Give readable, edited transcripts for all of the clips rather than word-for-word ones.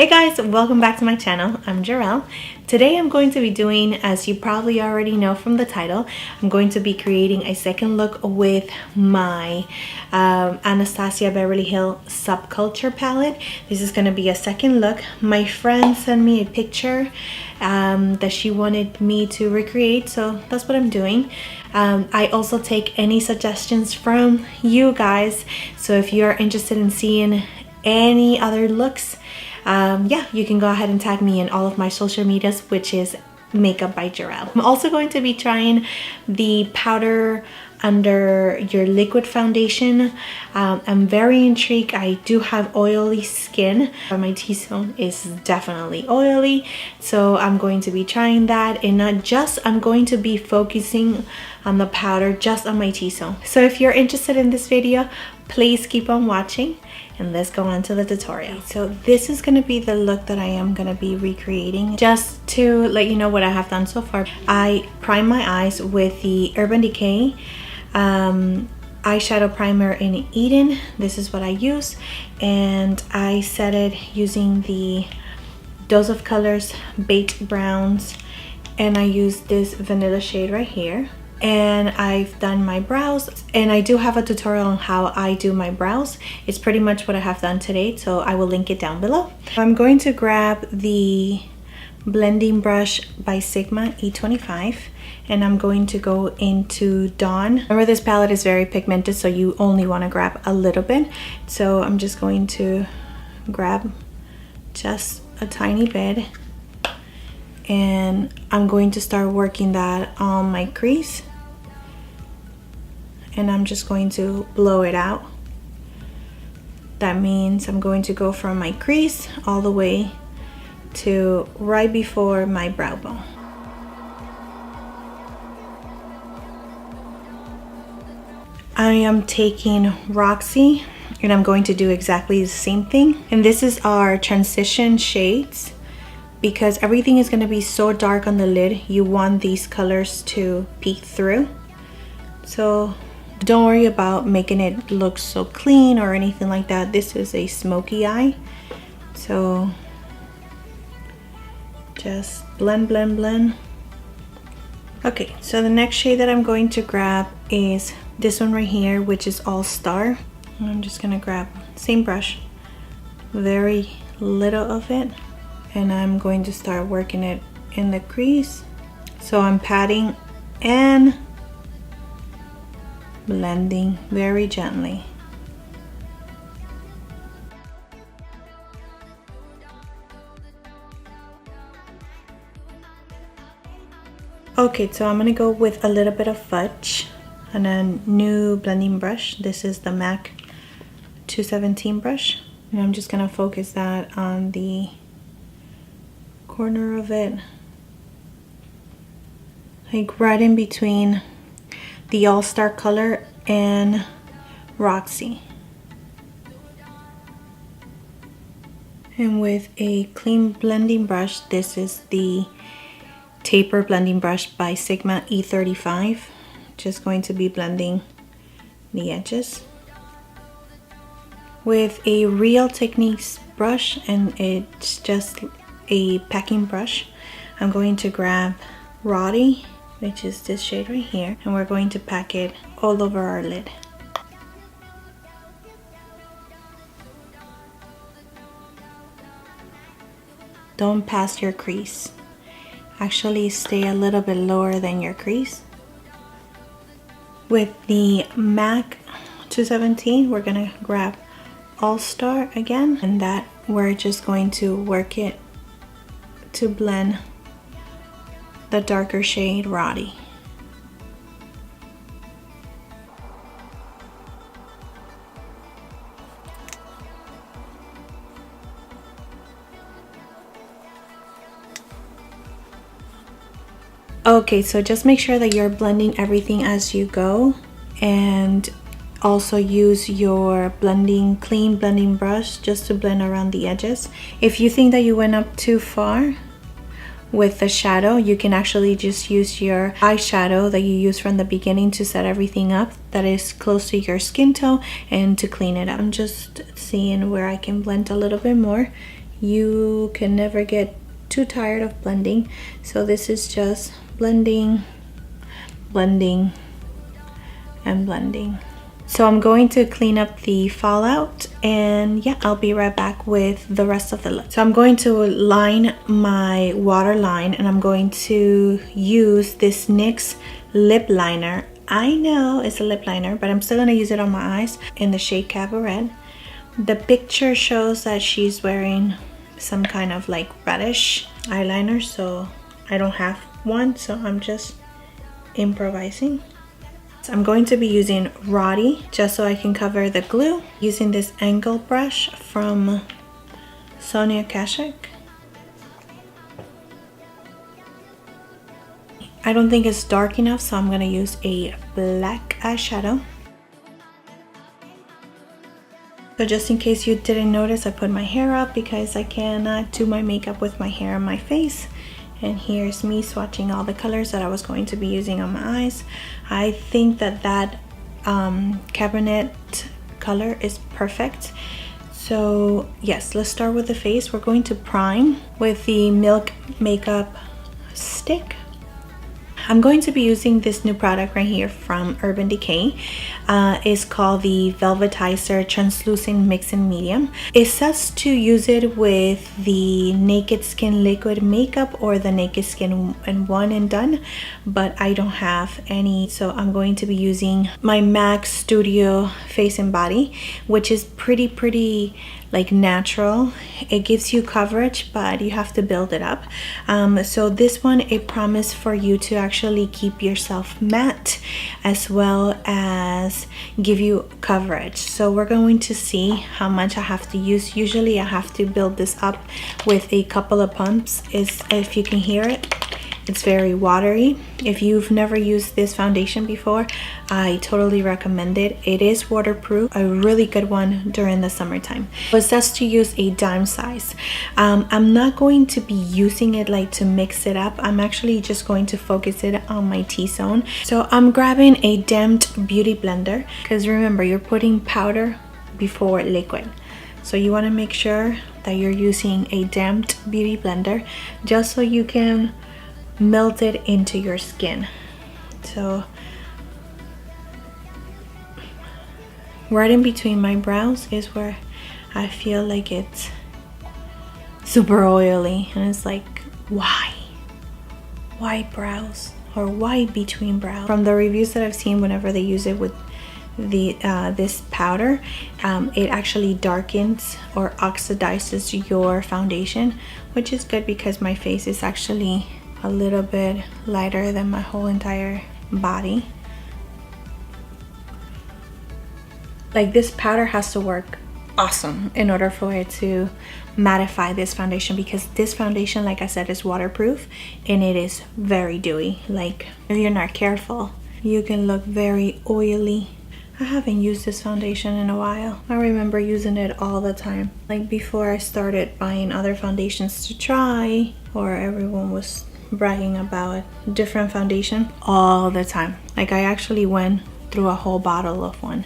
Hey guys, welcome back to my channel. I'm Jarrell. Today I'm going to be doing, as you probably already know from the title, I'm going to be creating a second look with my Anastasia Beverly Hills Subculture palette. This is going to be a second look. My friend sent me a picture that she wanted me to recreate, so that's what I'm doing. I also take any suggestions from you guys, so if you're interested in seeing any other looks, yeah, you can go ahead and tag me in all of my social medias, which is Makeup by Jarrell. I'm also going to be trying the powder under your liquid foundation. I'm very intrigued. I do have oily skin, but my T-zone is definitely oily, so I'm going to be trying that, and not just, I'm going to be focusing on the powder just on my T-zone. So if you're interested in this video, please keep on watching, and let's go on to the tutorial. So this is going to be the look that I am going to be recreating. Just to let you know what I have done so far, I primed my eyes with the Urban Decay eyeshadow primer in Eden. This is what I use, and I set it using the Dose of Colors Baked Browns, and I use this vanilla shade right here. And I've done my brows, and I do have a tutorial on how I do my brows. It's pretty much what I have done today, so I will link it down below. I'm going to grab the blending brush by Sigma E25, and I'm going to go into Dawn. Remember, this palette is very pigmented, so you only want to grab a little bit. So I'm just going to grab just a tiny bit, and I'm going to start working that on my crease. And I'm just going to blow it out. That means I'm going to go from my crease all the way to right before my brow bone. I am taking Roxy, and I'm going to do exactly the same thing. And this is our transition shades, because everything is going to be so dark on the lid. You want these colors to peek through. So don't worry about making it look so clean or anything like that. This is a smoky eye, so just blend, blend, blend. Okay, so the next shade that I'm going to grab is this one right here, which is All Star. And I'm just gonna grab same brush, very little of it, and I'm going to start working it in the crease. So I'm patting and blending very gently. Okay, so I'm gonna go with a little bit of fudge and a new blending brush. This is the MAC 217 brush, and I'm just gonna focus that on the corner of it, like right in between the All Star color and Roxy. And with a clean blending brush, this is the Taper blending brush by Sigma E35. Just going to be blending the edges. With a Real Techniques brush, and it's just a packing brush, I'm going to grab Roddy, which is this shade right here, and we're going to pack it all over our lid. Don't pass your crease. Actually stay a little bit lower than your crease. With the MAC 217, we're gonna grab All Star again, and that we're just going to work it to blend the darker shade Roddy. Okay, so just make sure that you're blending everything as you go, and also use your clean blending brush just to blend around the edges. If you think that you went up too far with the shadow, you can actually just use your eyeshadow that you use from the beginning to set everything up that is close to your skin tone and to clean it up. I'm just seeing where I can blend a little bit more. you can never get too tired of blending. So this is just blending, blending, and blending. So I'm going to clean up the fallout, and yeah, I'll be right back with the rest of the look. So I'm going to line my waterline, and I'm going to use this NYX lip liner. I know it's a lip liner, but I'm still gonna use it on my eyes in the shade Cabaret. The picture shows that she's wearing some kind of like reddish eyeliner, so I don't have one, so I'm just improvising. So I'm going to be using Roddy just so I can cover the glue, using this angle brush from Sonia Kashuk. I don't think it's dark enough, so I'm going to use a black eyeshadow. So just in case you didn't notice, I put my hair up because I cannot do my makeup with my hair on my face. And here's me swatching all the colors that I was going to be using on my eyes. I think that cabinet color is perfect. So yes, let's start with the face. We're going to prime with the Milk Makeup Stick. I'm going to be using this new product right here from Urban Decay. It's called the Velvetizer Translucent Mixing Medium. It says to use it with the Naked Skin Liquid Makeup or the Naked Skin and One and Done, but I don't have any, so I'm going to be using my MAC Studio Face and Body, which is pretty like natural. It gives you coverage, but you have to build it up. So this one, it promised for you to actually keep yourself matte as well as give you coverage. So we're going to see how much I have to use. Usually I have to build this up with a couple of pumps. If you can hear it, it's very watery. If you've never used this foundation before, I totally recommend it. It is waterproof, a really good one during the summertime. It says to use a dime size. I'm not going to be using it like to mix it up. I'm actually just going to focus it on my T-zone. So I'm grabbing a damped beauty blender, because remember, you're putting powder before liquid. So you want to make sure that you're using a damped beauty blender just so you can melt it into your skin. So right in between my brows is where I feel like it's super oily, and it's like, why brows, or why between brows? From the reviews that I've seen, whenever they use it with the this powder, it actually darkens or oxidizes your foundation, which is good because my face is actually a little bit lighter than my whole entire body. Like, this powder has to work awesome in order for it to mattify this foundation, because this foundation, like I said, is waterproof and it is very dewy. Like, if you're not careful, you can look very oily. I haven't used this foundation in a while. I remember using it all the time, like before I started buying other foundations to try, or everyone was bragging about different foundation all the time. Like, I actually went through a whole bottle of one.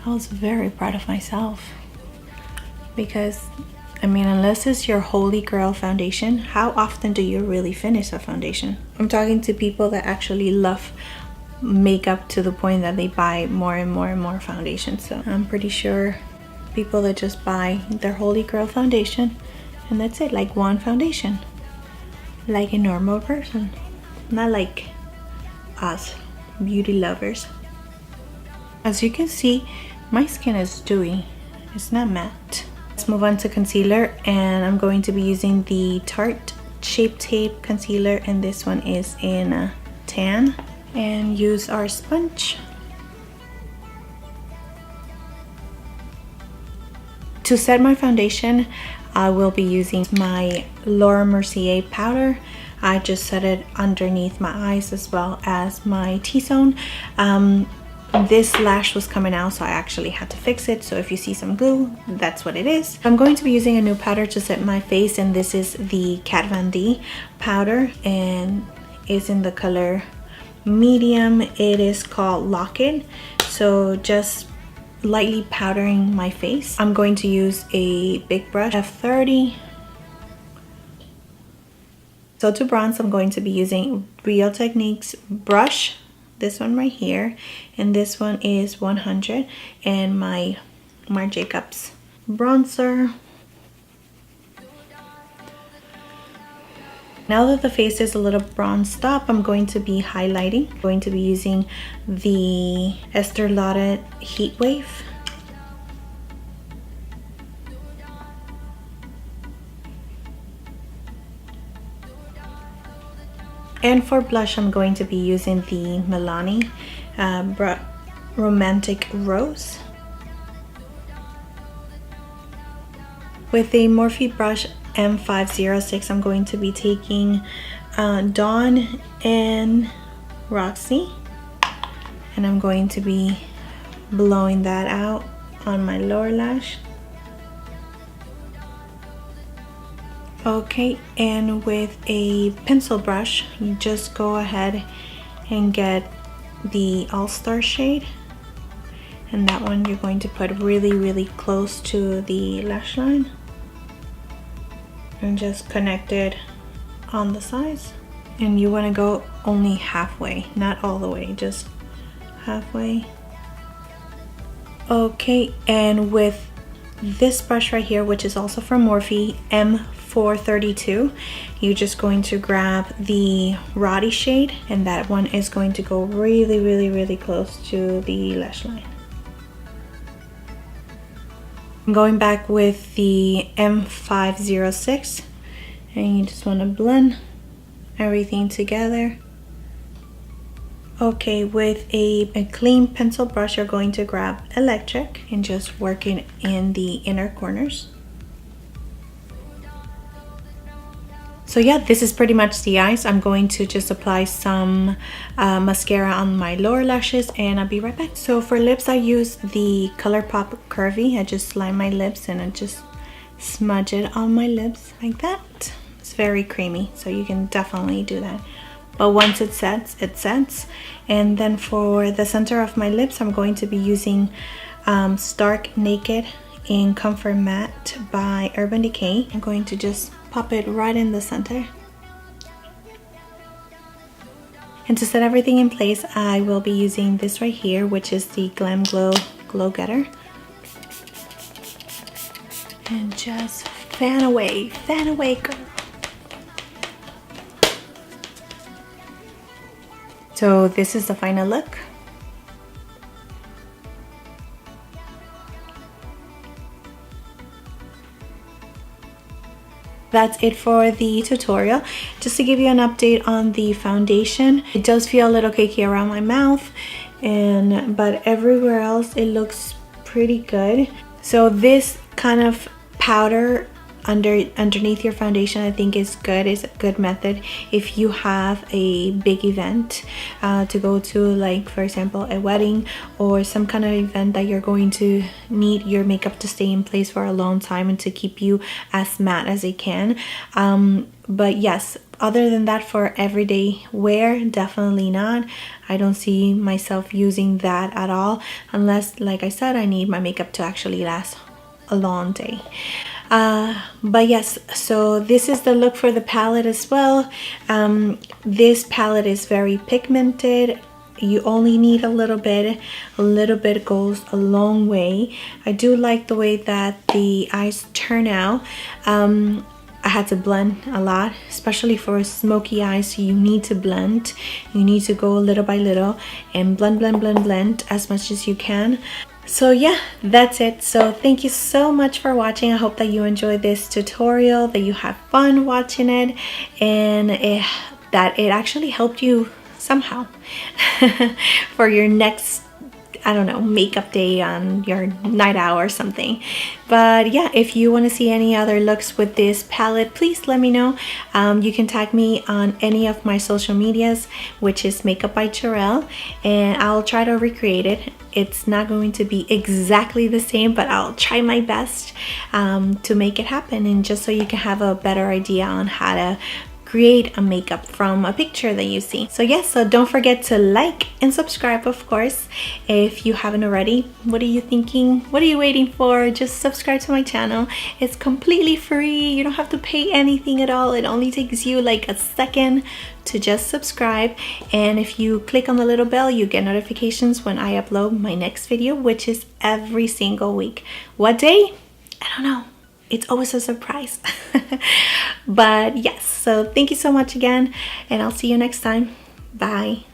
I was very proud of myself, because I mean, unless it's your holy grail foundation, how often do you really finish a foundation? I'm talking to people that actually love makeup to the point that they buy more and more foundation. So I'm pretty sure people that just buy their holy grail foundation and that's it, like one foundation, like a normal person, not like us beauty lovers. As you can see, my skin is dewy, it's not matte. Let's move on to concealer, and I'm going to be using the Tarte Shape Tape concealer, and this one is in tan, and use our sponge. To set my foundation, I will be using my Laura Mercier powder. I just set it underneath my eyes as well as my T-zone. This lash was coming out, so I actually had to fix it. So if you see some glue, that's what it is. I'm going to be using a new powder to set my face, and this is the Kat Von D powder, and it's in the color medium. It is called Lock It. So just lightly powdering my face, I'm going to use a big brush, F30. So to bronze, I'm going to be using Real Techniques brush, this one right here, and this one is 100, and my Marc Jacobs bronzer. Now that the face is a little bronzed up, I'm going to be highlighting. I'm going to be using the Estee Lauder Heat Wave. And for blush, I'm going to be using the Milani Romantic Rose. With a Morphe brush M506, I'm going to be taking Dawn and Roxy, and I'm going to be blowing that out on my lower lash. Okay, and with a pencil brush, you just go ahead and get the All-Star shade, and that one you're going to put really close to the lash line and just connect it on the sides. And you want to go only halfway, not all the way, just halfway. Okay, and with this brush right here, which is also from Morphe, M432, you're just going to grab the Roddy shade, and that one is going to go really close to the lash line. I'm going back with the M506, and you just want to blend everything together. Okay, with a clean pencil brush, you're going to grab Electric and just work it in the inner corners. So yeah, this is pretty much the eyes. I'm going to just apply some mascara on my lower lashes, and I'll be right back. So for lips, I use the ColourPop Curvy. I just line my lips and I just smudge it on my lips like that. It's very creamy, so you can definitely do that. But once it sets, it sets. And then for the center of my lips, I'm going to be using Stark Naked in Comfort Matte by Urban Decay. I'm going to just pop it right in the center. And to set everything in place, I will be using this right here, which is the Glam Glow Getter. And just fan away, girl. So this is the final look. That's it for the tutorial. Just to give you an update on the foundation, it does feel a little cakey around my mouth, but everywhere else it looks pretty good. So this kind of powder underneath your foundation, I think is good. It's a good method if you have a big event to go to, like for example a wedding or some kind of event that you're going to need your makeup to stay in place for a long time and to keep you as matte as it can. But yes, other than that, for everyday wear, definitely not. I don't see myself using that at all, unless, like I said, I need my makeup to actually last a long day. But yes, so this is the look for the palette as well. This palette is very pigmented. You only need a little bit goes a long way. I do like the way that the eyes turn out. I had to blend a lot, especially for smoky eyes. You need to blend. You need to go little by little and blend as much as you can. So yeah, that's it. So thank you so much for watching. I hope that you enjoyed this tutorial, that you have fun watching it, and that it actually helped you somehow for your next, I don't know, makeup day on your night out or something. But yeah, if you want to see any other looks with this palette, please let me know. You can tag me on any of my social medias, which is Makeup by Jarrell, and I'll try to recreate it. It's not going to be exactly the same, but I'll try my best to make it happen, and just so you can have a better idea on how to create a makeup from a picture that you see. So yes, so don't forget to like and subscribe, of course, if you haven't already. What are you thinking? What are you waiting for? Just subscribe to my channel. It's completely free. You don't have to pay anything at all. It only takes you like a second to just subscribe, and if you click on the little bell, you get notifications when I upload my next video, which is every single week. What day? I don't know. It's always a surprise. But yes, so thank you so much again, and I'll see you next time. Bye.